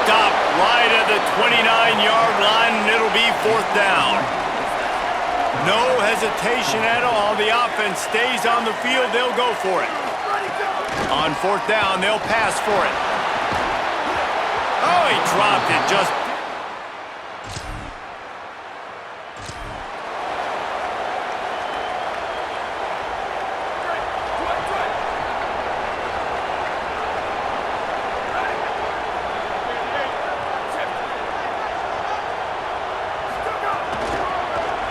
Stop right at the 29-yard line, and it'll be 4th down. No hesitation at all. The offense stays on the field. They'll go for it. On 4th down, they'll pass for it. Oh, he dropped it just...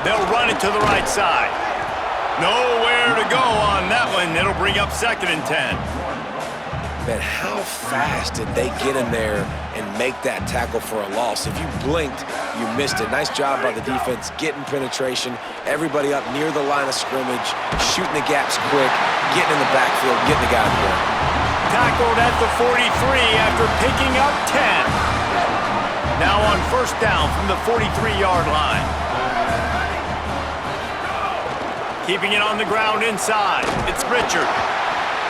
They'll run it to the right side. Nowhere to go on that one. It'll bring up 2nd and 10. Man, how fast did they get in there and make that tackle for a loss? If you blinked, you missed it. Nice job by the defense getting penetration. Everybody up near the line of scrimmage, shooting the gaps quick, getting in the backfield, getting the guy there. Tackled at the 43 after picking up 10. Now on 1st down from the 43-yard line. Keeping it on the ground inside. It's Richard.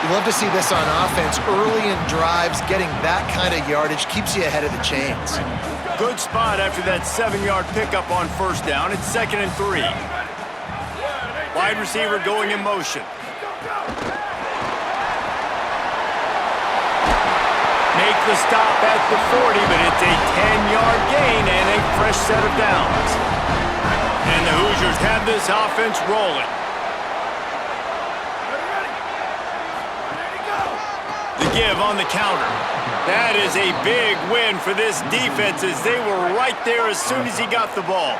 You love to see this on offense. Early in drives, getting that kind of yardage keeps you ahead of the chains. Good spot after that 7-yard pickup on 1st down. It's 2nd and 3. Wide receiver going in motion. Make the stop at the 40, but it's a 10-yard gain and a fresh set of downs. And the Hoosiers have this offense rolling. The give on the counter. That is a big win for this defense as they were right there as soon as he got the ball.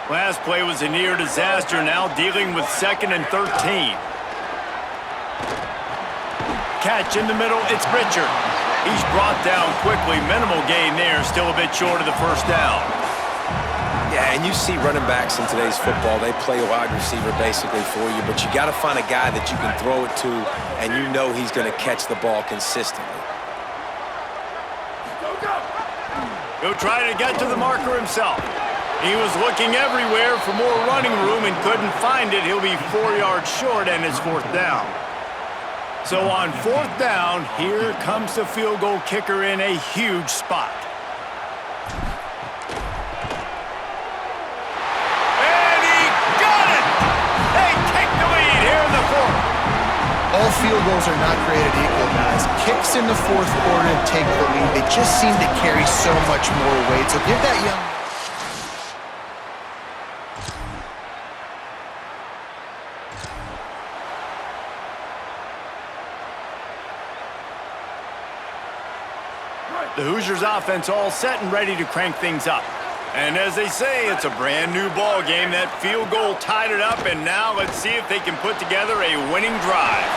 Last play was a near disaster, now dealing with 2nd and 13. Catch in the middle, it's Richard. He's brought down quickly. Minimal gain there, still a bit short of the 1st down. Yeah, and you see running backs in today's football, they play a wide receiver basically for you, but you got to find a guy that you can throw it to and you know he's going to catch the ball consistently. He'll try to get to the marker himself. He was looking everywhere for more running room and couldn't find it. He'll be 4 yards short and it's 4th down. So on 4th down, here comes the field goal kicker in a huge spot. And he got it! They take the lead here in the 4th. All field goals are not created equal, guys. Kicks in the 4th quarter to take the lead. They just seem to carry so much more weight. So give that young... The Hoosiers offense all set and ready to crank things up. And as they say, it's a brand new ball game. That field goal tied it up, and now let's see if they can put together a winning drive.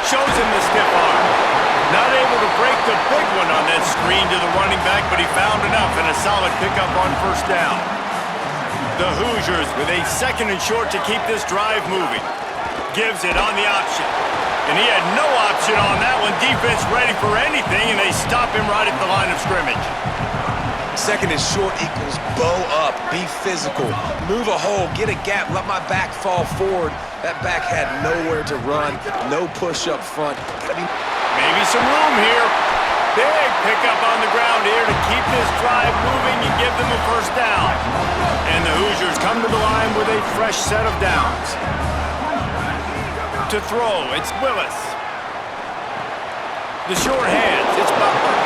Shows him the stiff arm. Not able to break the big one on that screen to the running back, but he found enough and a solid pickup on 1st down. The Hoosiers with a 2nd and short to keep this drive moving. Gives it on the option. And he had no option on that one. Defense ready for anything, and they stop him right at the line of scrimmage. 2nd and short equals bow up, be physical, move a hole, get a gap, let my back fall forward. That back had nowhere to run, no push up front. Maybe some room here. Big pickup on the ground here to keep this drive moving and give them a 1st down. And the Hoosiers come to the line with a fresh set of downs. To throw, it's Willis. The short hands, it's Butler.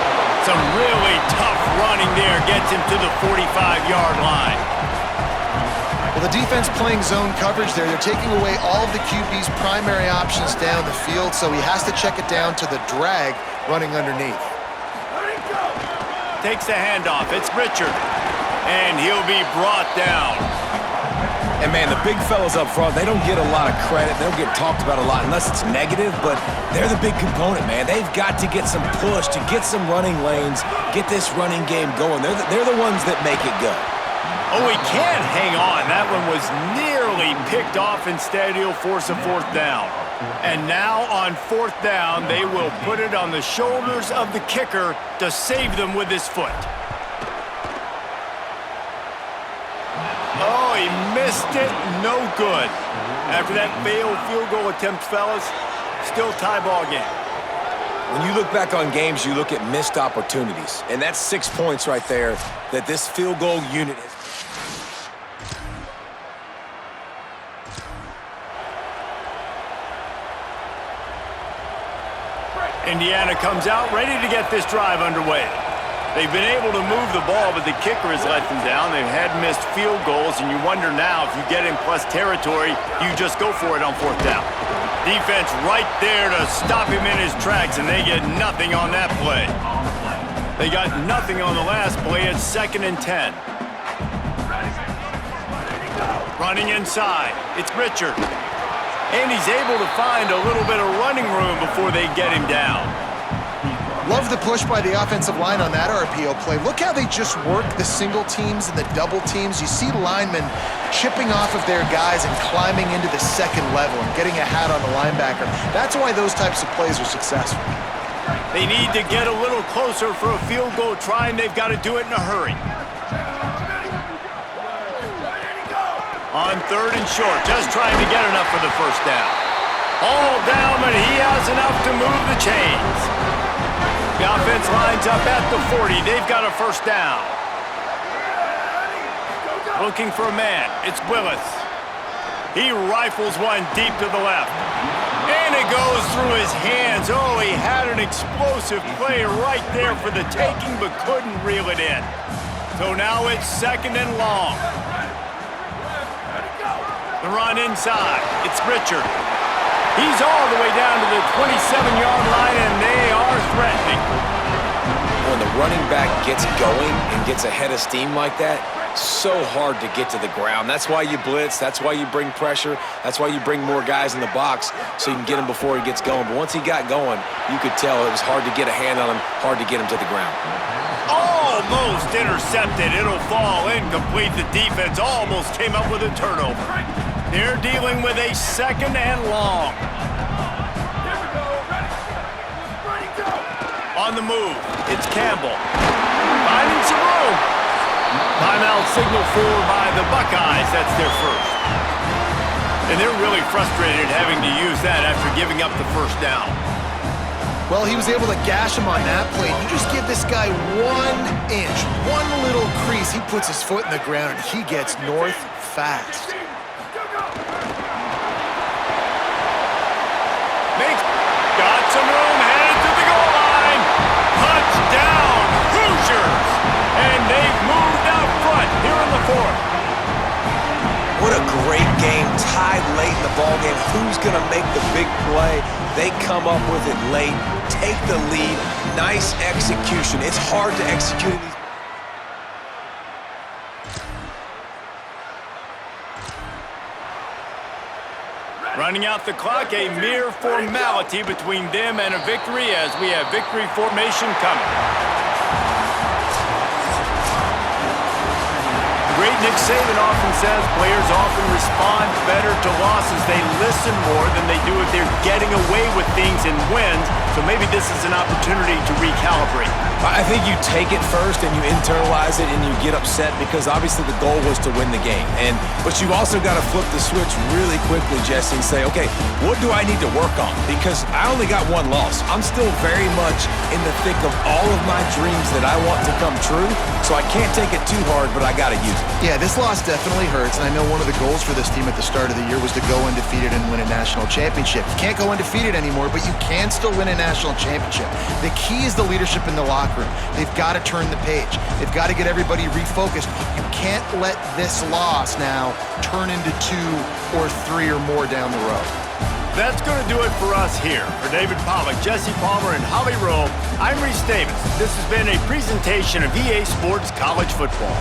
Some really tough running there gets him to the 45-yard line. Well, the defense playing zone coverage there. They're taking away all of the QB's primary options down the field, so he has to check it down to the drag running underneath. Takes the handoff, it's Richard. And he'll be brought down. And man, the big fellas up front, they don't get a lot of credit. They don't get talked about a lot unless it's negative, but they're the big component, man. They've got to get some push, to get some running lanes, get this running game going. They're the ones that make it go. Oh, he can't hang on. That one was nearly picked off. Instead, he'll force a 4th down. And now on 4th down, they will put it on the shoulders of the kicker to save them with his foot. Oh, he missed it. No good. After that failed field goal attempt, fellas, still tie ball game. When you look back on games, you look at missed opportunities. And that's 6 points right there that this field goal unit has. Indiana comes out ready to get this drive underway. They've been able to move the ball, but the kicker has let them down. They've had missed field goals, and you wonder now if you get in plus territory, you just go for it on 4th down. Defense right there to stop him in his tracks, and they get nothing on that play. They got nothing on the last play. It's 2nd and 10. Running inside. It's Richard. And he's able to find a little bit of running room before they get him down. Love the push by the offensive line on that RPO play. Look how they just work the single teams and the double teams. You see linemen chipping off of their guys and climbing into the second level and getting a hat on the linebacker. That's why those types of plays are successful. They need to get a little closer for a field goal try, and they've got to do it in a hurry. On 3rd and short, just trying to get enough for the 1st down. All down, but he has enough to move the chains. The offense lines up at the 40. They've got a 1st down. Looking for a man. It's Willis. He rifles one deep to the left. And it goes through his hands. Oh, he had an explosive play right there for the taking, but couldn't reel it in. So now it's 2nd and long. The run inside. It's Richard. He's all the way down to the 27-yard line, and they are threatening. When the running back gets going and gets ahead of steam like that, so hard to get to the ground. That's why you blitz. That's why you bring pressure. That's why you bring more guys in the box so you can get him before he gets going. But once he got going, you could tell it was hard to get a hand on him, hard to get him to the ground. Almost intercepted. It'll fall incomplete. The defense almost came up with a turnover. They're dealing with a 2nd and long. On the move, it's Campbell. Finding some room. Timeout signal for by the Buckeyes. That's their 1st. And they're really frustrated having to use that after giving up the 1st down. Well, he was able to gash him on that play. You just give this guy 1 inch, one little crease. He puts his foot in the ground, and he gets north fast. Got some room, headed to the goal line. Touchdown, Hoosiers! And they've moved out front here in the 4th. What a great game, tied late in the ballgame. Who's going to make the big play? They come up with it late, take the lead. Nice execution. It's hard to execute these. Running out the clock, a mere formality between them and a victory as we have victory formation coming. The great Nick Saban often says players often respond better to losses. They listen more than they do if they're getting away with things and wins. So maybe this is an opportunity to recalibrate. I think you take it first and you internalize it and you get upset because obviously the goal was to win the game. But you've also got to flip the switch really quickly, Jesse, and say, okay, what do I need to work on? Because I only got one loss. I'm still very much in the thick of all of my dreams that I want to come true. So I can't take it too hard, but I got to use it. Yeah, this loss definitely hurts, and I know one of the goals for this team at the start of the year was to go undefeated and win a national championship. You can't go undefeated anymore, but you can still win a national championship. The key is the leadership in the locker room. They've got to turn the page. They've got to get everybody refocused. You can't let this loss now turn into 2 or 3 or more down the road. That's going to do it for us here. For David Pollack, Jesse Palmer, and Holly Rowe, I'm Reese Davis. This has been a presentation of EA Sports College Football.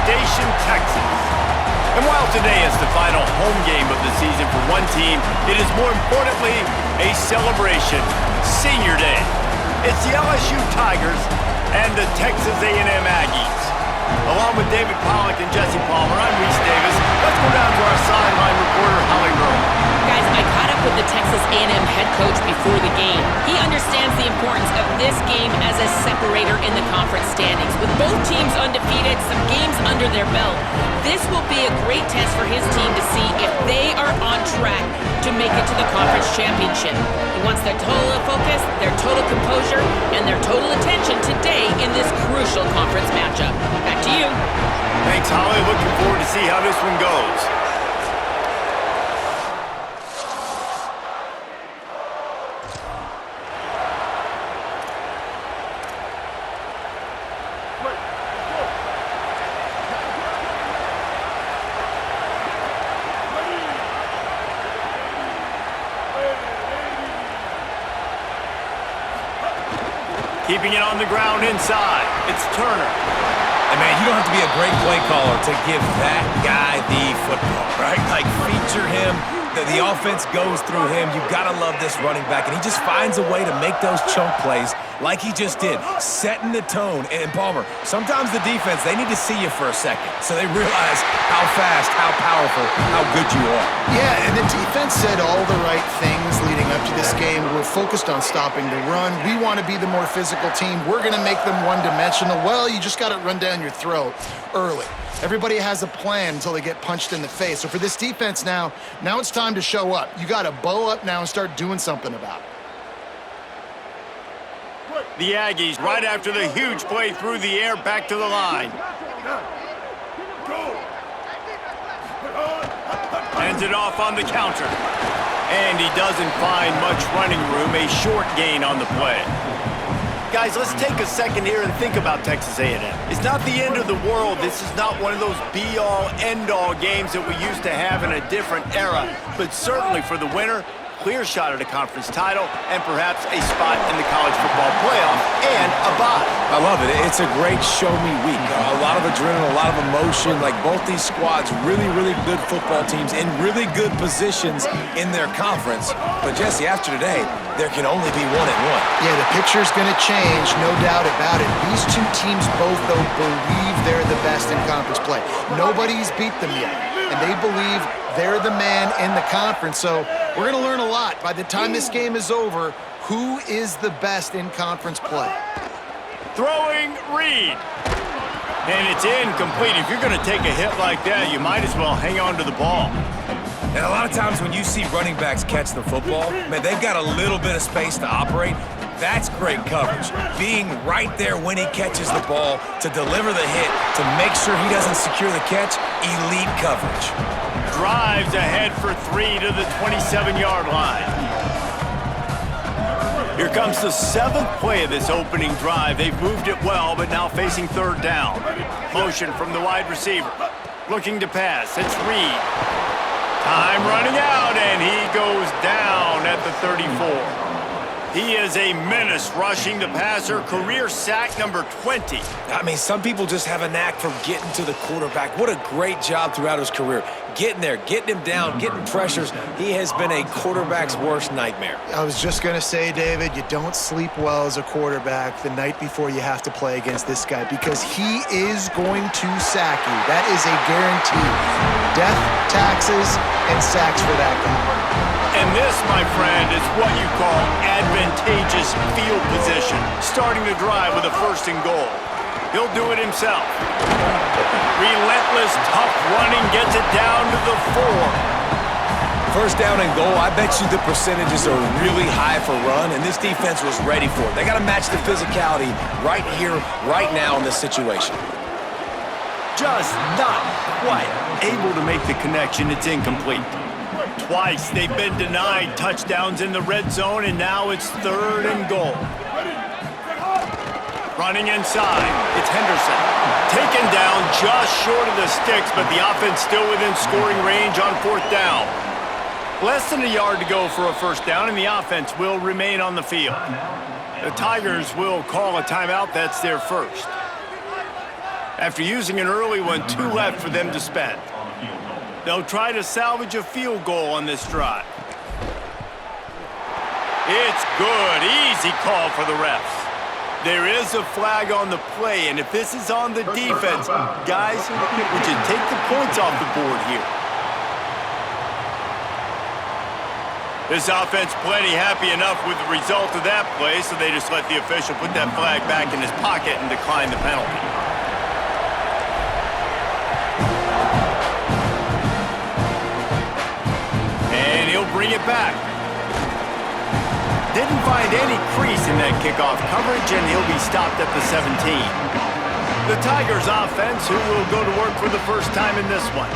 Station, Texas. And while today is the final home game of the season for one team, it is more importantly a celebration, Senior Day. It's the LSU Tigers and the Texas A&M Aggies. Along with David Pollack and Jesse Palmer, I'm Reese Davis. Let's go down to our sideline reporter, Holly Rowe. Guys, I caught up with the Texas A&M head coach before the game. He understands the importance of this game as a separator in the conference standings. With both teams undefeated, some games under their belt, this will be a great test for his team to see if they are on track to make it to the conference championship. He wants their total focus, their total composure, and their total attention today in this crucial conference matchup. Back to you. Thanks, Holly. Looking forward to see how this one goes. Keeping it on the ground inside. It's Turner. And man, you don't have to be a great play caller to give that guy the football, right? Like, feature him. The offense goes through him. You've got to love this running back. And he just finds a way to make those chunk plays like he just did, setting the tone. And Palmer, sometimes the defense, they need to see you for a second so they realize how fast, how powerful, how good you are. Yeah, and the defense said all the right things leading up to this game. We're focused on stopping the run. We want to be the more physical team. We're going to make them one-dimensional. Well, you just got to run down your throat early. Everybody has a plan until they get punched in the face. So for this defense now it's time to show up. You got to bow up now and start doing something about it. The Aggies, right after the huge play through the air, back to the line. Hands it off on the counter. And he doesn't find much running room, a short gain on the play. Guys, let's take a second here and think about Texas A&M. It's not the end of the world. This is not one of those be-all, end-all games that we used to have in a different era. But certainly for the winner, clear shot at a conference title and perhaps a spot in the college football playoff and a bye. I love it. It's a great show-me week. A lot of adrenaline, a lot of emotion. Like, both these squads, really, really good football teams in really good positions in their conference. But, Jesse, after today, there can only be one and one. Yeah, the picture's going to change, no doubt about it. These two teams both, though, believe they're the best in conference play. Nobody's beat them yet, and they believe they're the man in the conference. So we're going to learn a lot. By the time this game is over, who is the best in conference play? Throwing Reed. And it's incomplete. If you're going to take a hit like that, you might as well hang on to the ball. And a lot of times when you see running backs catch the football, man, they've got a little bit of space to operate. That's great coverage. Being right there when he catches the ball to deliver the hit, to make sure he doesn't secure the catch, elite coverage. Drives ahead for 3 to the 27-yard line. Here comes the 7th play of this opening drive. They've moved it well, but now facing 3rd down. Motion from the wide receiver. Looking to pass. It's Reed. Time running out, and he goes down at the 34. He is a menace rushing the passer. Career sack number 20. I mean, some people just have a knack for getting to the quarterback. What a great job throughout his career. Getting there, getting him down, getting pressures. He has been a quarterback's worst nightmare. I was just going to say, David, you don't sleep well as a quarterback the night before you have to play against this guy because he is going to sack you. That is a guarantee. Death, taxes, and sacks for that guy. And this, my friend, is what you call advantageous field position. Starting the drive with a 1st and goal. He'll do it himself. Relentless, tough running gets it down to the 4. 1st down and goal, I bet you the percentages are really high for run, and this defense was ready for it. They got to match the physicality right here, right now in this situation. Just not quite able to make the connection. It's incomplete. Twice they've been denied touchdowns in the red zone, and now it's 3rd and goal. Running inside, it's Henderson. Taken down just short of the sticks, but the offense still within scoring range on 4th down. Less than a yard to go for a 1st down, and the offense will remain on the field. The Tigers will call a timeout. That's their 1st. After using an early one, 2 left for them to spend. They'll try to salvage a field goal on this drive. It's good. Easy call for the refs. There is a flag on the play, and if this is on the defense, guys, would you take the points off the board here? This offense plenty happy enough with the result of that play, so they just let the official put that flag back in his pocket and decline the penalty. And he'll bring it back. Didn't find any crease in that kickoff coverage, and he'll be stopped at the 17. The Tigers offense, who will go to work for the first time in this one.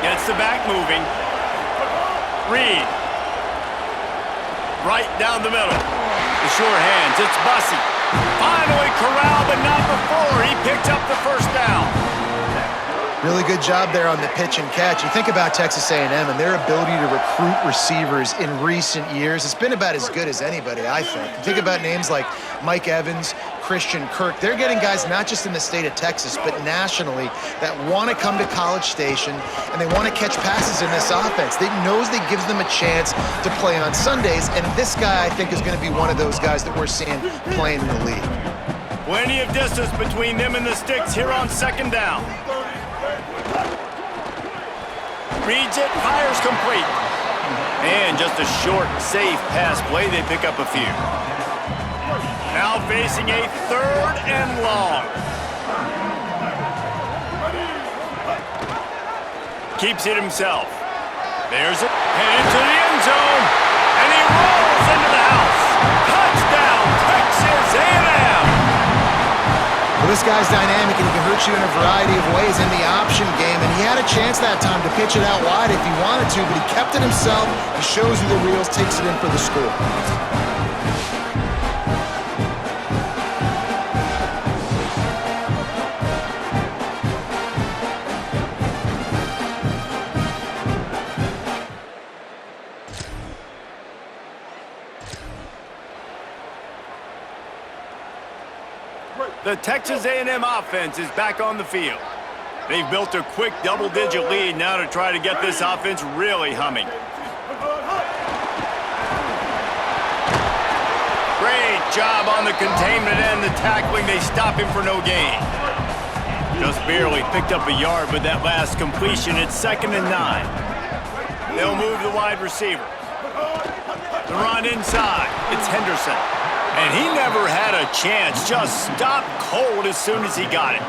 Gets the back moving. Reed. Right down the middle. The sure hands. It's Bussey. Finally corralled, but not before. He picked up the first down. Really good job there on the pitch and catch. You think about Texas A&M and their ability to recruit receivers in recent years. It's been about as good as anybody, I think. You think about names like Mike Evans, Christian Kirk. They're getting guys not just in the state of Texas, but nationally that want to come to College Station and they want to catch passes in this offense. They knows that gives them a chance to play on Sundays, and this guy, I think, is going to be one of those guys that we're seeing playing in the league. Plenty of distance between them and the sticks here on second down. Reads it, fires complete. And just a short, safe pass play. They pick up a few. Now facing a 3rd and long. Keeps it himself. There's it. And into the end zone. And he rolls into the house. Touchdown, Texas A&M. Well, this guy's dynamic, and he can hurt you in a variety of ways in the option game, and he had a chance that time to pitch it out wide if he wanted to, but he kept it himself. He shows you the reels, takes it in for the score. The Texas A&M offense is back on the field. They've built a quick double-digit lead now to try to get this offense really humming. Great job on the containment and the tackling. They stop him for no gain. Just barely picked up a yard with that last completion. It's 2nd and 9. They'll move the wide receiver. The run inside. It's Henderson. And he never had a chance. Just stopped cold as soon as he got it.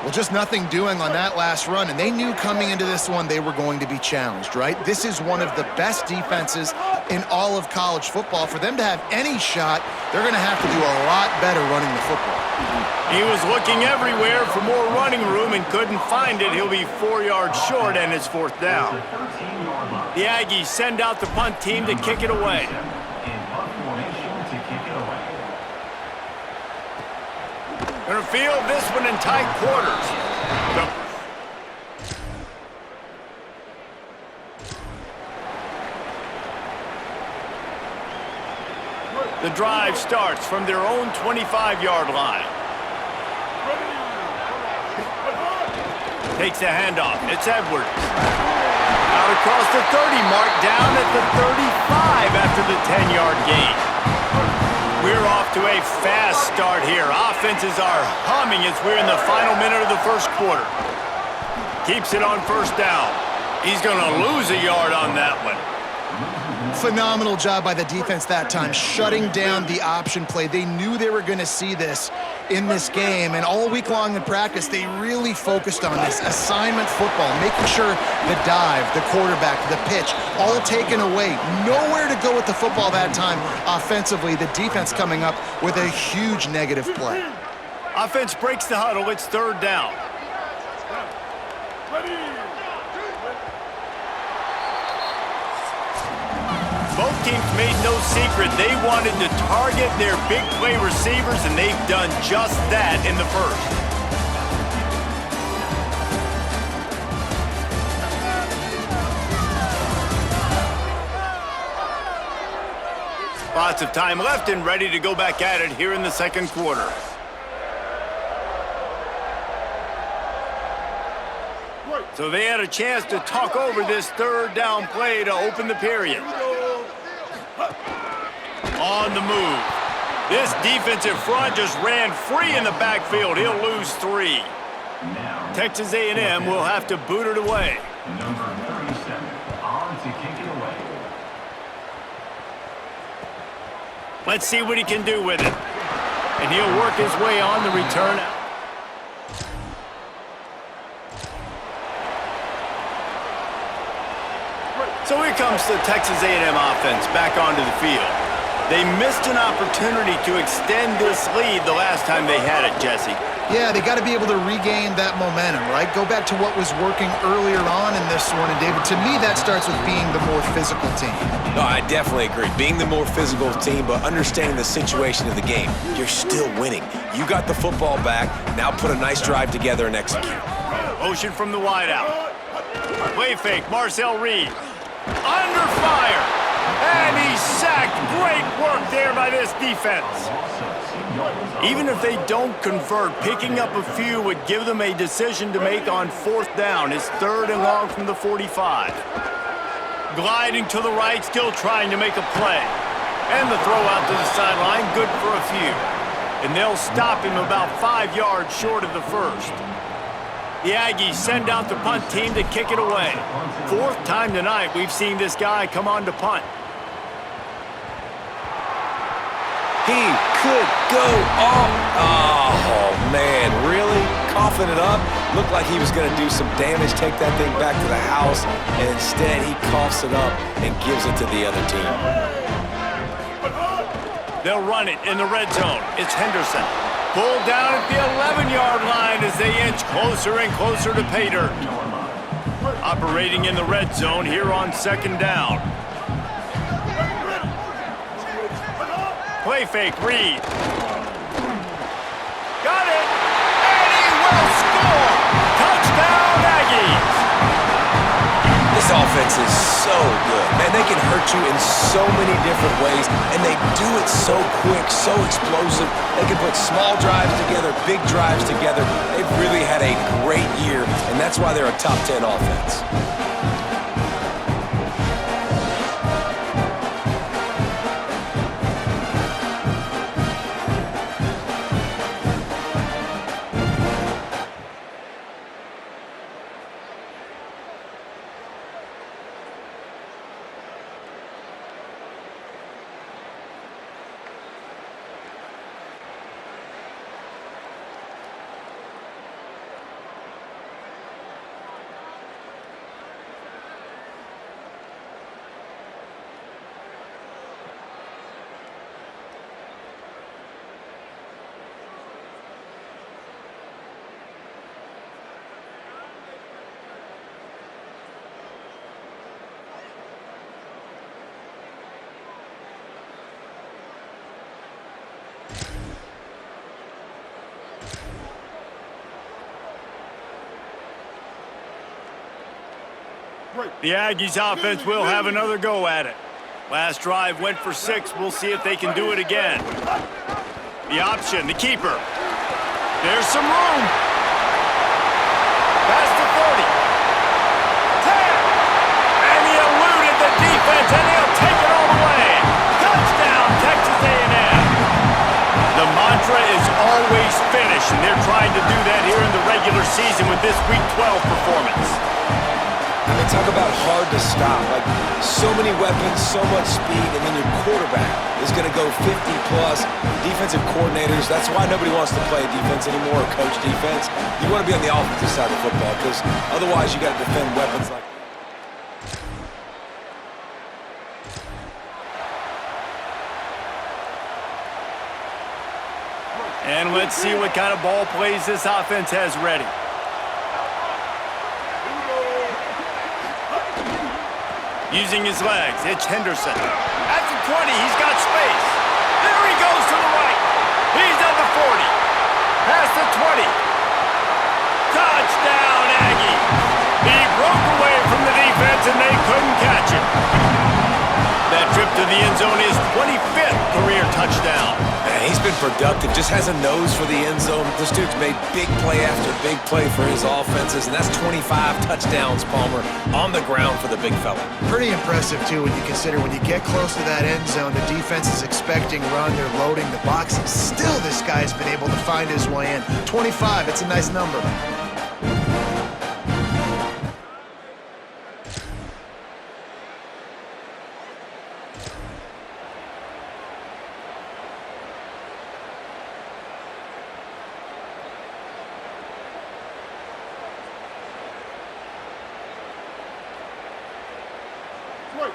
Well, just nothing doing on that last run, and they knew coming into this one they were going to be challenged, right? This is one of the best defenses in all of college football. For them to have any shot, they're going to have to do a lot better running the football. He was looking everywhere for more running room and couldn't find it. He'll be 4 yards short, and it's 4th down. The Aggies send out the punt team to kick it away. Gonna field this one in tight quarters. The drive starts from their own 25-yard line. Takes the handoff. It's Edwards. Out across the 30 mark, down at the 35 after the 10-yard gain. We're off to a fast start here. Offenses are humming as we're in the final minute of the first quarter. Keeps it on 1st down. He's going to lose a yard on that one. Phenomenal job by the defense that time, shutting down the option play. They knew they were going to see this in this game, and all week long in practice, they really focused on this assignment football, making sure the dive, the quarterback, the pitch, all taken away. Nowhere to go with the football that time offensively. The defense coming up with a huge negative play. Offense breaks the huddle. It's 3rd down. Both teams made no secret they wanted to target their big play receivers, and they've done just that in the first. Lots of time left and ready to go back at it here in the second quarter. So they had a chance to talk over this third down play to open the period. On the move. This defensive front just ran free in the backfield. He'll lose 3. Texas A&M will have to boot it away. Number 37, on to kick it away. Let's see what he can do with it. And he'll work his way on the return out. So here comes the Texas A&M offense back onto the field. They missed an opportunity to extend this lead the last time they had it, Jesse. Yeah, they got to be able to regain that momentum, right? Go back to what was working earlier on in this one. And, David, to me, that starts with being the more physical team. No, I definitely agree. Being the more physical team, but understanding the situation of the game. You're still winning. You got the football back. Now put a nice drive together and execute. Motion from the wideout. Play fake, Marcel Reed. Under fire. And he's sacked. Great work there by this defense. Even if they don't convert, picking up a few would give them a decision to make on 4th down. It's 3rd and long from the 45. Gliding to the right, still trying to make a play. And the throw out to the sideline, good for a few. And they'll stop him about 5 yards short of the first. The Aggies send out the punt team to kick it away. 4th time tonight we've seen this guy come on to punt. He could go off. Oh, man, really? Coughing it up? Looked like he was going to do some damage, take that thing back to the house, and instead he coughs it up and gives it to the other team. They'll run it in the red zone. It's Henderson. Pulled down at the 11-yard line as they inch closer and closer to pay dirt. Operating in the red zone here on 2nd down. Play fake, Reed. Got it! And he will score! Touchdown, Aggies! This offense is so good. Man, they can hurt you in so many different ways, and they do it so quick, so explosive. They can put small drives together, big drives together. They've really had a great year, and that's why they're a top 10 offense. The Aggies offense will have another go at it. Last drive went for 6. We'll see if they can do it again. The option, the keeper. There's some room. Pass to 30. 10. And he eluded the defense, and he'll take it all the way. Touchdown, Texas A&M. The mantra is always finish, and they're trying to do that here in the regular season with this Week 12 performance. I mean, talk about hard to stop. Like, so many weapons, so much speed, and then your quarterback is going to go 50-plus. Defensive coordinators, that's why nobody wants to play defense anymore or coach defense. You want to be on the offensive side of the football because otherwise you got to defend weapons like that. And let's see what kind of ball plays this offense has ready. Using his legs, it's Henderson. At the 20, he's got space. There he goes to the right. He's at the 40. Past the 20. Touchdown, Aggie. He broke away from the defense and they couldn't catch him. That trip to the end zone is 25th career touchdown. Man, he's been productive, just has a nose for the end zone. This dude's made big play after big play for his offenses, and that's 25 touchdowns, Palmer, on the ground for the big fella. Pretty impressive, too, when you consider when you get close to that end zone, the defense is expecting run, they're loading the box, and still this guy's been able to find his way in. 25, it's a nice number.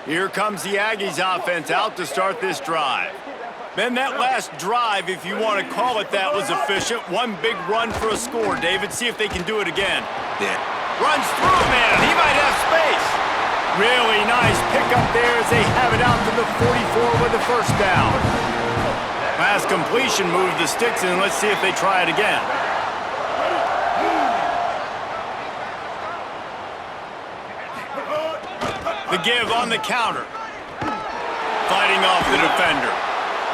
Here comes the Aggies offense out to start this drive. Man, that last drive, if you want to call it that, was efficient. One big run for a score, David. See if they can do it again. Yeah. Runs through, man. He might have space. Really nice pickup there as they have it out to the 44 with the first down. Pass completion moved the sticks, and let's see if they try it again. The give on the counter. Fighting off the defender.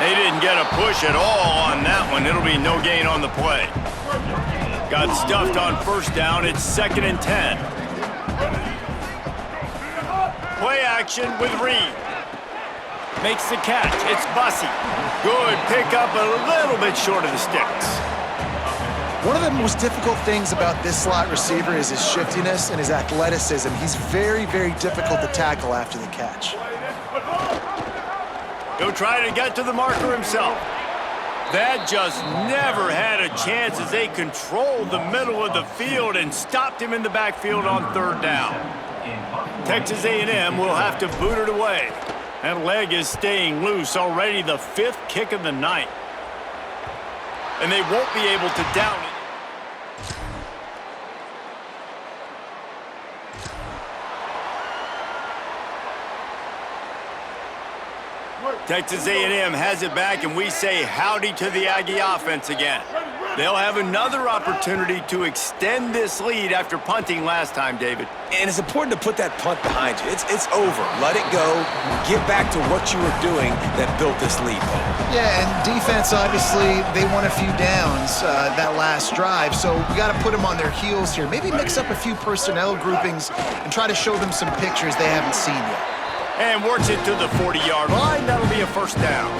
They didn't get a push at all on that one. It'll be no gain on the play. Got stuffed on first down. It's 2nd and 10. Play action with Reed. Makes the catch. It's Bussey. Good pickup, a little bit short of the sticks. One of the most difficult things about this slot receiver is his shiftiness and his athleticism. He's very, very difficult to tackle after the catch. He'll try to get to the marker himself. That just never had a chance as they controlled the middle of the field and stopped him in the backfield on 3rd down. Texas A&M will have to boot it away. That leg is staying loose, already the 5th kick of the night. And they won't be able to down it. Texas A&M has it back, and we say howdy to the Aggie offense again. They'll have another opportunity to extend this lead after punting last time, David. And it's important to put that punt behind you. It's over. Let it go. Get back to what you were doing that built this lead. Yeah, and defense, obviously, they won a few downs that last drive, so we got to put them on their heels here. Maybe mix up a few personnel groupings and try to show them some pictures they haven't seen yet. And works it to the 40-yard line. That'll be a first down.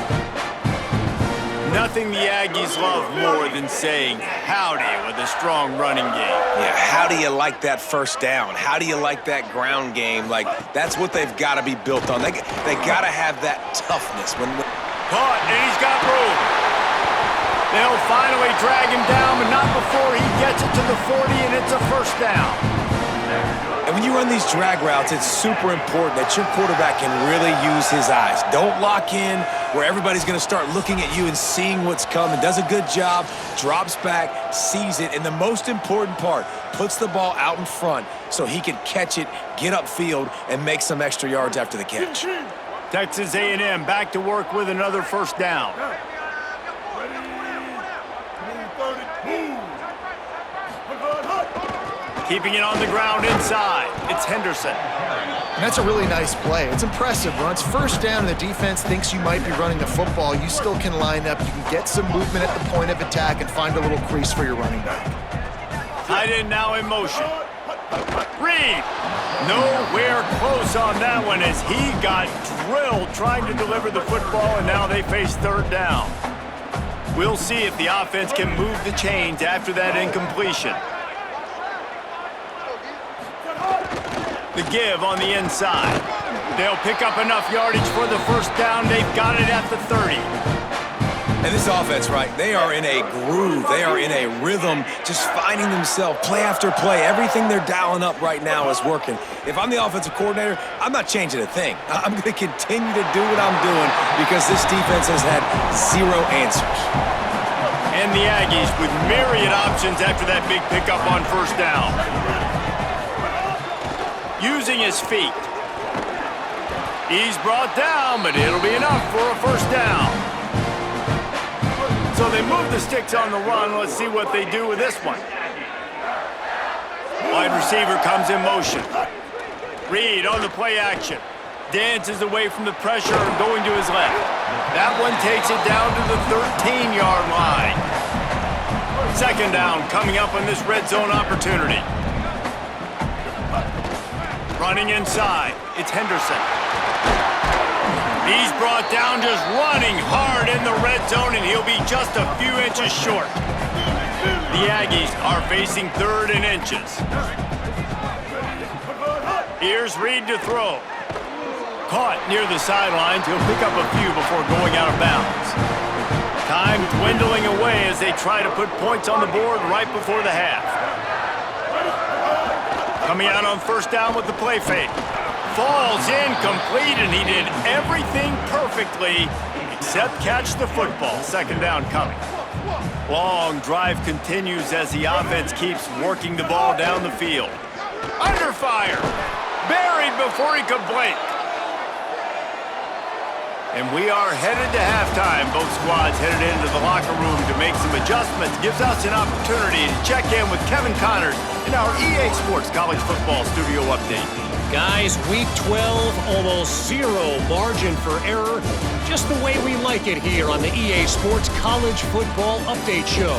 Nothing the Aggies love more than saying howdy with a strong running game. Yeah, how do you like that first down? How do you like that ground game? Like, that's what they've got to be built on. They got to have that toughness. Caught, and he's got room. They'll finally drag him down, but not before he gets it to the 40, and it's a first down. And when you run these drag routes, it's super important that your quarterback can really use his eyes. Don't lock in where everybody's going to start looking at you and seeing what's coming. Does a good job, drops back, sees it, and the most important part, puts the ball out in front so he can catch it, get upfield, and make some extra yards after the catch. Texas A&M back to work with another first down. Keeping it on the ground inside. It's Henderson. And that's a really nice play. It's impressive. When it's first down and the defense thinks you might be running the football, you still can line up. You can get some movement at the point of attack and find a little crease for your running back. Tight end now in motion. Reed. Nowhere close on that one as he got drilled trying to deliver the football, and now they face 3rd down. We'll see if the offense can move the chains after that incompletion. The give on the inside. They'll pick up enough yardage for the first down. They've got it at the 30. And this offense, right, they are in a groove. They are in a rhythm, just finding themselves play after play. Everything they're dialing up right now is working. If I'm the offensive coordinator, I'm not changing a thing. I'm going to continue to do what I'm doing because this defense has had 0 answers. And the Aggies with myriad options after that big pickup on first down. Using his feet. He's brought down, but it'll be enough for a first down. So they move the sticks on the run. Let's see what they do with this one. Wide receiver comes in motion. Reed on the play action. Dances away from the pressure, going to his left. That one takes it down to the 13-yard line. Second down coming up on this red zone opportunity. Running inside, it's Henderson. He's brought down just running hard in the red zone, and he'll be just a few inches short. The Aggies are facing 3rd and inches. Here's Reed to throw. Caught near the sidelines. He'll pick up a few before going out of bounds. Time dwindling away as they try to put points on the board right before the half. Coming out on first down with the play fake. Falls incomplete, and he did everything perfectly except catch the football. Second down coming. Long drive continues as the offense keeps working the ball down the field. Under fire. Buried before he could blink. And we are headed to halftime. Both squads headed into the locker room to make some adjustments. Gives us an opportunity to check in with Kevin Connors in our EA Sports College Football Studio Update. Guys, week 12, almost zero margin for error. Just the way we like it here on the EA Sports College Football Update Show.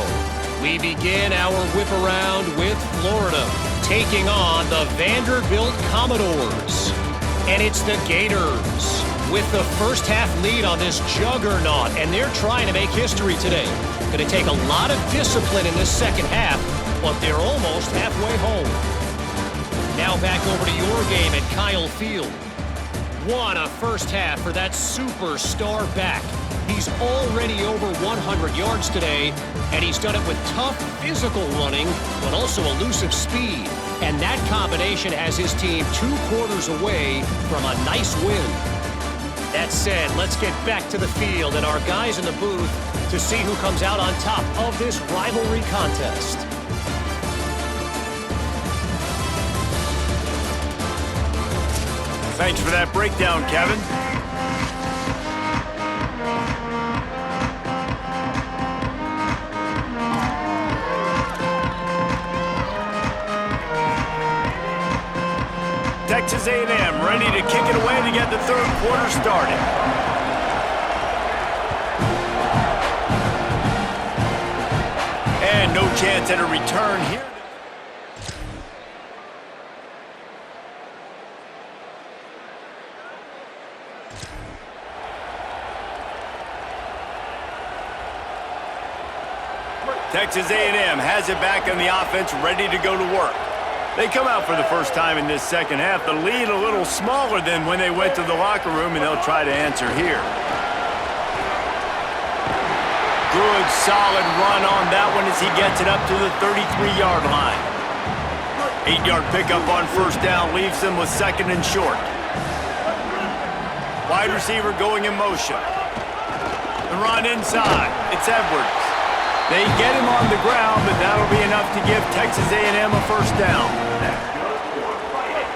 We begin our whip around with Florida, taking on the Vanderbilt Commodores. And it's the Gators with the first half lead on this juggernaut, and they're trying to make history today. Going to take a lot of discipline in this second half, but they're almost halfway home. Now back over to your game at Kyle Field. What a first half for that superstar back. He's already over 100 yards today, and he's done it with tough physical running, but also elusive speed. And that combination has his team 2 quarters away from a nice win. That said, let's get back to the field and our guys in the booth to see who comes out on top of this rivalry contest. Thanks for that breakdown, Kevin. Texas A&M ready to kick it away to get the third quarter started. And no chance at a return here. Texas A&M has it back on the offense, ready to go to work. They come out for the first time in this second half. The lead a little smaller than when they went to the locker room, and they'll try to answer here. Good, solid run on that one as he gets it up to the 33-yard line. 8-yard pickup on first down leaves them with second and short. Wide receiver going in motion. The run inside. It's Edwards. They get him on the ground, but that'll be enough to give Texas A&M a first down.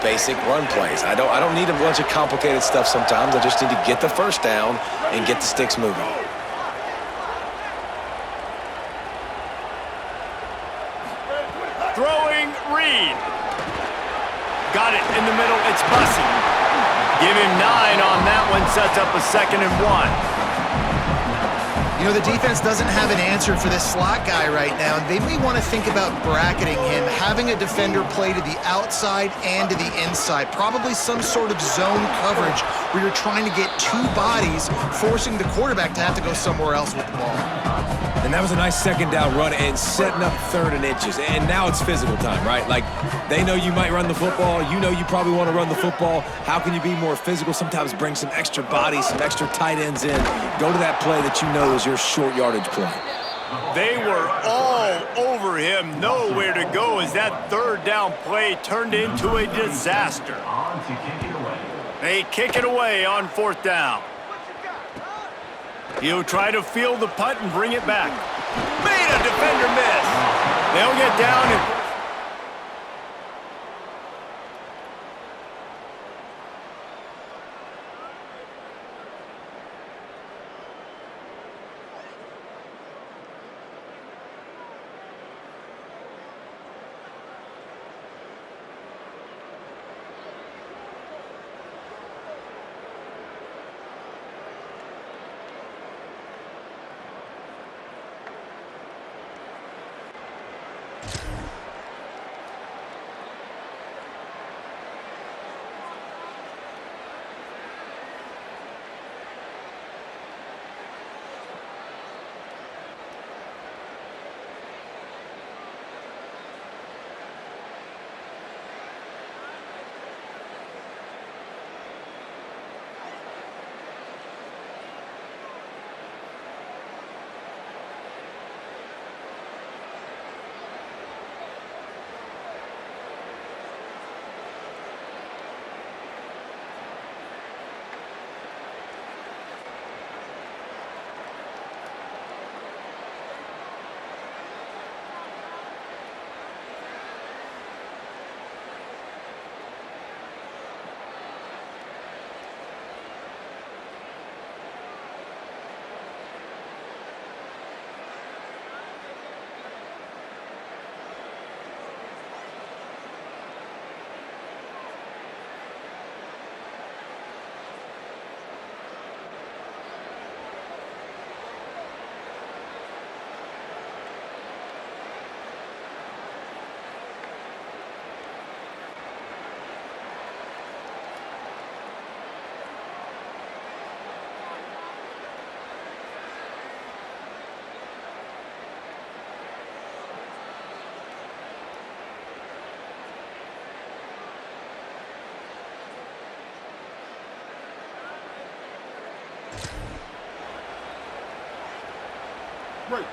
Basic run plays. I don't need a bunch of complicated stuff sometimes. I just need to get the first down and get the sticks moving. Throwing Reed. Got it in the middle. It's Bussey. Give him 9 on that one. Sets up a 2nd and 1. You know, the defense doesn't have an answer for this slot guy right now, and they may want to think about bracketing him, having a defender play to the outside and to the inside. Probably some sort of zone coverage where you're trying to get 2 bodies, forcing the quarterback to have to go somewhere else with the ball. And that was a nice second down run and setting up 3rd and inches. And now it's physical time, right? Like, they know you might run the football. You know you probably want to run the football. How can you be more physical? Sometimes bring some extra bodies, some extra tight ends in. Go to that play that you know is your short yardage play. They were all over him. Nowhere to go as that 3rd down play turned into a disaster. They kick it away on 4th down. He'll try to field the punt and bring it back. Made a defender miss. They'll get down and...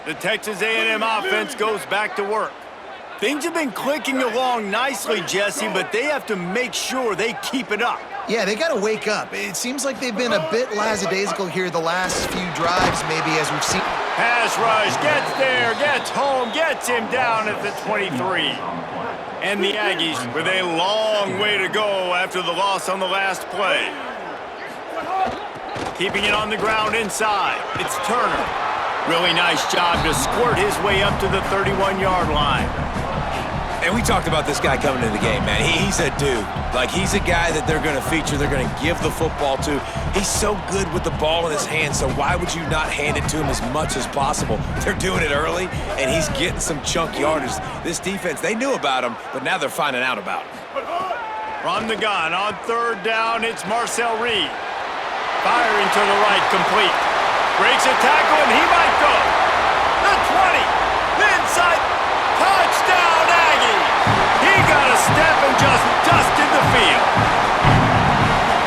The Texas A&M offense goes back to work. Things have been clicking along nicely, Jesse, but they have to make sure they keep it up. Yeah, they got to wake up. It seems like they've been a bit lackadaisical here the last few drives, maybe, as we've seen. Pass rush, gets there, gets home, gets him down at the 23. And the Aggies with a long way to go after the loss on the last play. Keeping it on the ground inside. It's Turner. Really nice job to squirt his way up to the 31-yard line. And we talked about this guy coming into the game, man. He's a dude. Like, he's a guy that they're going to feature, they're going to give the football to. He's so good with the ball in his hands, so why would you not hand it to him as much as possible? They're doing it early, and he's getting some chunk yardage. This defense, they knew about him, but now they're finding out about him. From the gun, on third down, it's Marcel Reed. Firing to the right, complete. Breaks a tackle, and he might go. The 20, the inside, touchdown Aggies. He got a step and just dusted the field.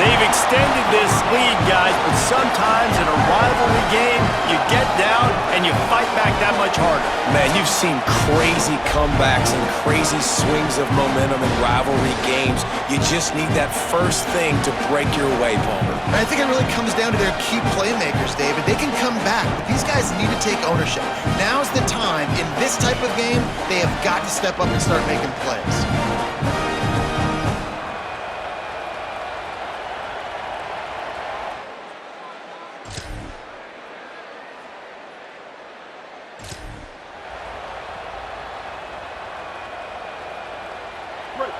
They've extended this lead, guys, but sometimes in a rivalry game, you get down and you fight back that much harder. Man, you've seen crazy comebacks and crazy swings of momentum in rivalry games. You just need that first thing to break your way, Palmer. I think it really comes down to their key playmakers, David. They can come back, but these guys need to take ownership. Now's the time. In this type of game, they have got to step up and start making plays.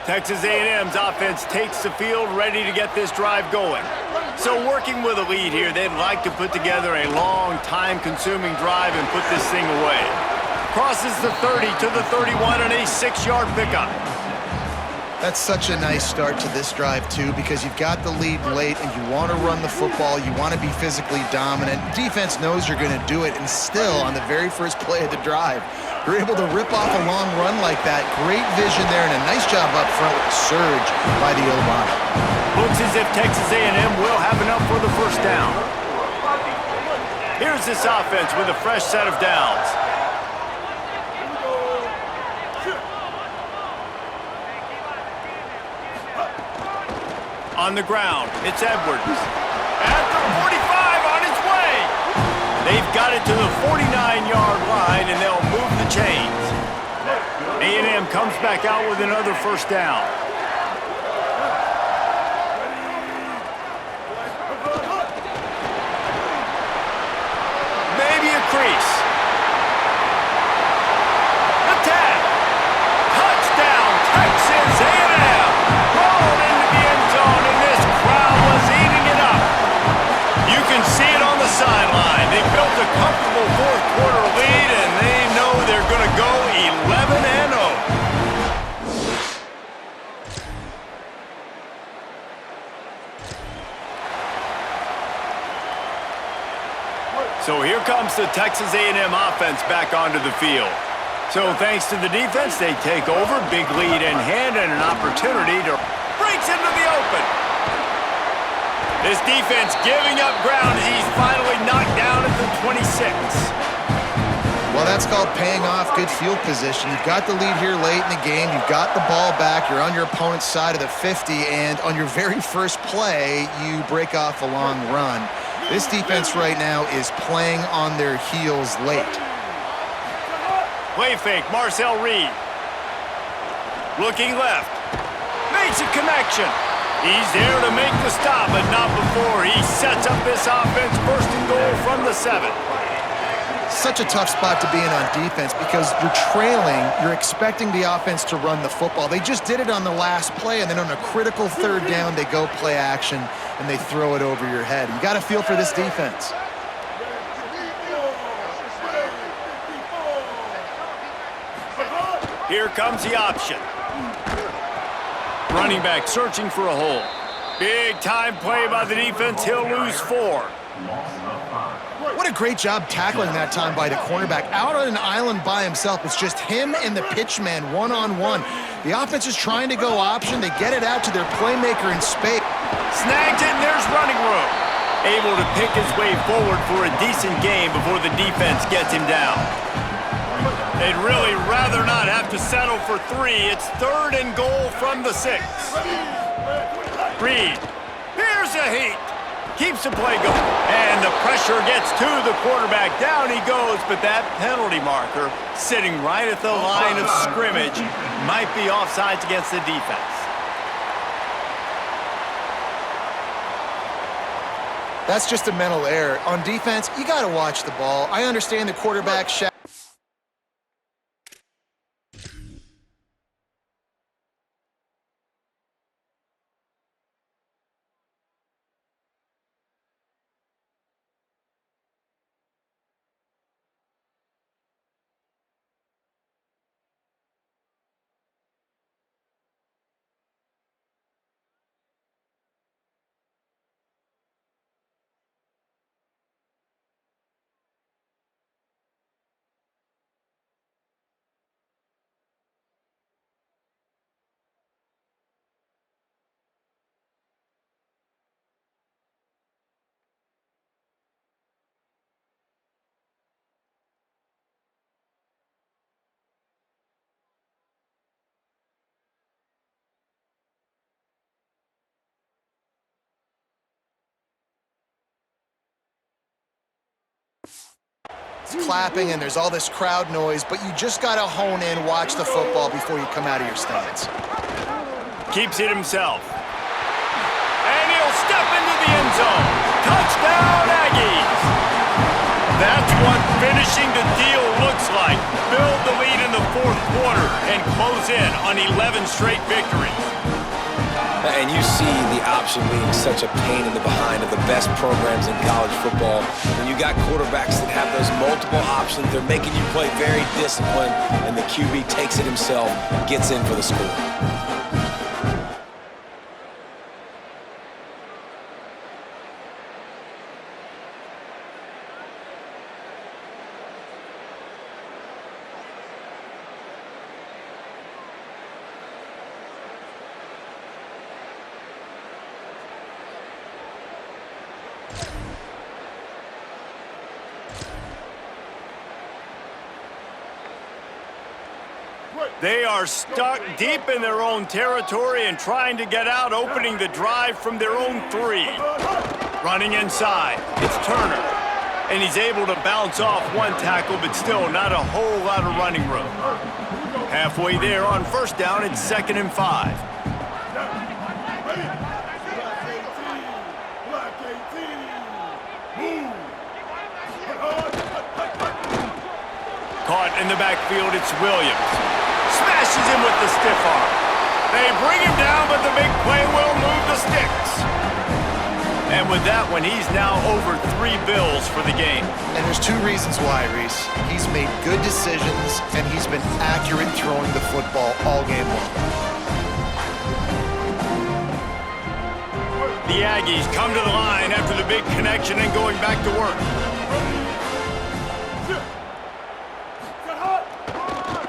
Texas A&M's offense takes the field, ready to get this drive going. So working with a lead here, they'd like to put together a long, time-consuming drive and put this thing away. Crosses the 30 to the 31 and a 6-yard pickup. That's such a nice start to this drive, too, because you've got the lead late and you want to run the football. You want to be physically dominant. Defense knows you're going to do it, and still, on the very first play of the drive, you're able to rip off a long run like that. Great vision there, and a nice job up front with the surge by the O-line. Looks as if Texas A&M will have enough for the first down. Here's this offense with a fresh set of downs. On the ground, it's Edwards. At the 45, on its way. They've got it to the 49-yard line, and they'll move the chains. A&M comes back out with another first down. Maybe a crease. Attack. Touchdown, Texas A&M. Rolled into the end zone, and this crowd was eating it up. You can see it on the sideline. They built a comfortable fourth-quarter lead, and they know they're going to go 11-0. So here comes the Texas A&M offense back onto the field. So thanks to the defense, they take over, big lead in hand, and an opportunity to breaks into the open. This defense giving up ground as he's finally knocked down at the 26. Well, that's called paying off good field position. You've got the lead here late in the game. You've got the ball back. You're on your opponent's side of the 50, and on your very first play, you break off a long run. This defense right now is playing on their heels late. Play fake, Marcel Reed. Looking left. Makes a connection. He's there to make the stop, but not before he sets up this offense first and goal from the 7. Such a tough spot to be in on defense because you're trailing, you're expecting the offense to run the football. They just did it on the last play, and then on a critical third down, they go play action, and they throw it over your head. You got to feel for this defense. Here comes the option. Running back searching for a hole. Big time play by the defense. He'll lose 4. What a great job tackling that time by the cornerback. Out on an island by himself. It's just him and the pitch man one-on-one. The offense is trying to go option. They get it out to their playmaker in space. Snagged it, and there's running room. able to pick his way forward for a decent game before the defense gets him down. They'd really rather not have to settle for 3. It's 3rd and goal from the 6. Reed, here's a heat. Keeps the play going. And the pressure gets to the quarterback. Down he goes, but that penalty marker sitting right at the line of scrimmage might be offsides against the defense. That's just a mental error. On defense, you got to watch the ball. I understand the quarterback shot. Clapping and there's all this crowd noise, but you just got to hone in, watch the football before you come out of your stance. Keeps it himself. And he'll step into the end zone. Touchdown, Aggies! That's what finishing the deal looks like. Build the lead in the 4th quarter and close in on 11 straight victories. And you see the option being such a pain in the behind of the best programs in college football. When you got quarterbacks that have those multiple options, they're making you play very disciplined, and the QB takes it himself, gets in for the score. They are stuck deep in their own territory and trying to get out, opening the drive from their own 3. Running inside, it's Turner. And he's able to bounce off 1 tackle, but still not a whole lot of running room. Halfway there on 1st down, it's 2nd and 5. Caught in the backfield, it's Williams. Smashes him with the stiff arm. They bring him down, but the big play will move the sticks. And with that one, he's now over 3 bills for the game. And there's 2 reasons why, Reese. He's made good decisions, and he's been accurate throwing the football all game long. The Aggies come to the line after the big connection and going back to work.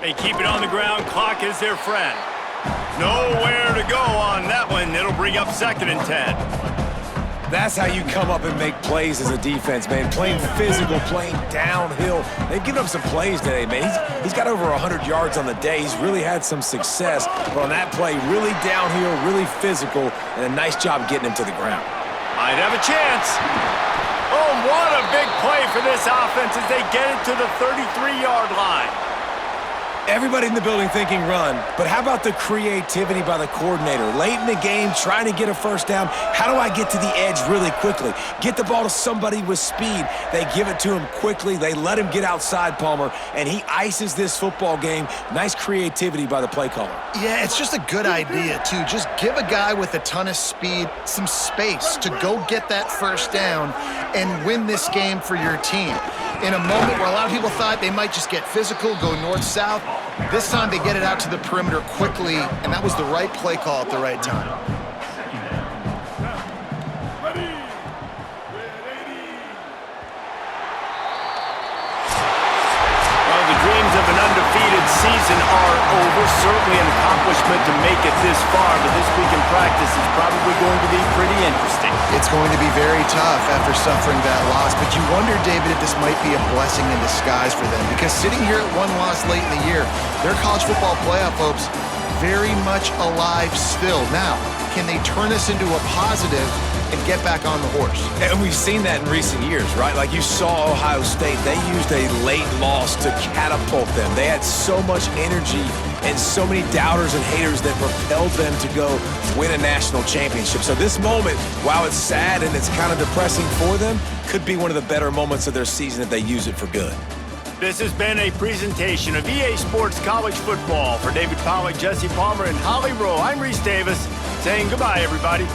They keep it on the ground. Clock is their friend. Nowhere to go on that one. It'll bring up 2nd and 10. That's how you come up and make plays as a defense, man. Playing physical, playing downhill. They've given up some plays today, man. He's got over 100 yards on the day. He's really had some success. But on that play, really downhill, really physical, and a nice job getting him to the ground. Might have a chance. Oh, what a big play for this offense as they get it to the 33-yard line. Everybody in the building thinking run, but how about the creativity by the coordinator? Late in the game, trying to get a 1st down. How do I get to the edge really quickly? Get the ball to somebody with speed. They give it to him quickly. They let him get outside, Palmer, and he ices this football game. Nice creativity by the play caller. Yeah, it's just a good idea, too. Just give a guy with a ton of speed some space to go get that 1st down and win this game for your team. In a moment where a lot of people thought they might just get physical, go north-south, this time they get it out to the perimeter quickly, and that was the right play call at the right time. Well, the dreams of an undefeated season are over. Certainly an accomplishment to make it this far, but this week in practice is probably going to be pretty interesting. It's going to be very tough after suffering that loss, but you wonder, David, if this might be a blessing in disguise for them, because sitting here at one loss late in the year, their college football playoff hopes very much alive still. Now, can they turn this into a positive and get back on the horse? And we've seen that in recent years, right? Like you saw Ohio State, they used a late loss to catapult them. They had so much energy and so many doubters and haters that propelled them to go win a national championship. So this moment, while it's sad and it's kind of depressing for them, could be one of the better moments of their season if they use it for good. This has been a presentation of EA Sports College Football. For David Pollack, Jesse Palmer, and Holly Rowe, I'm Reese Davis saying goodbye, everybody.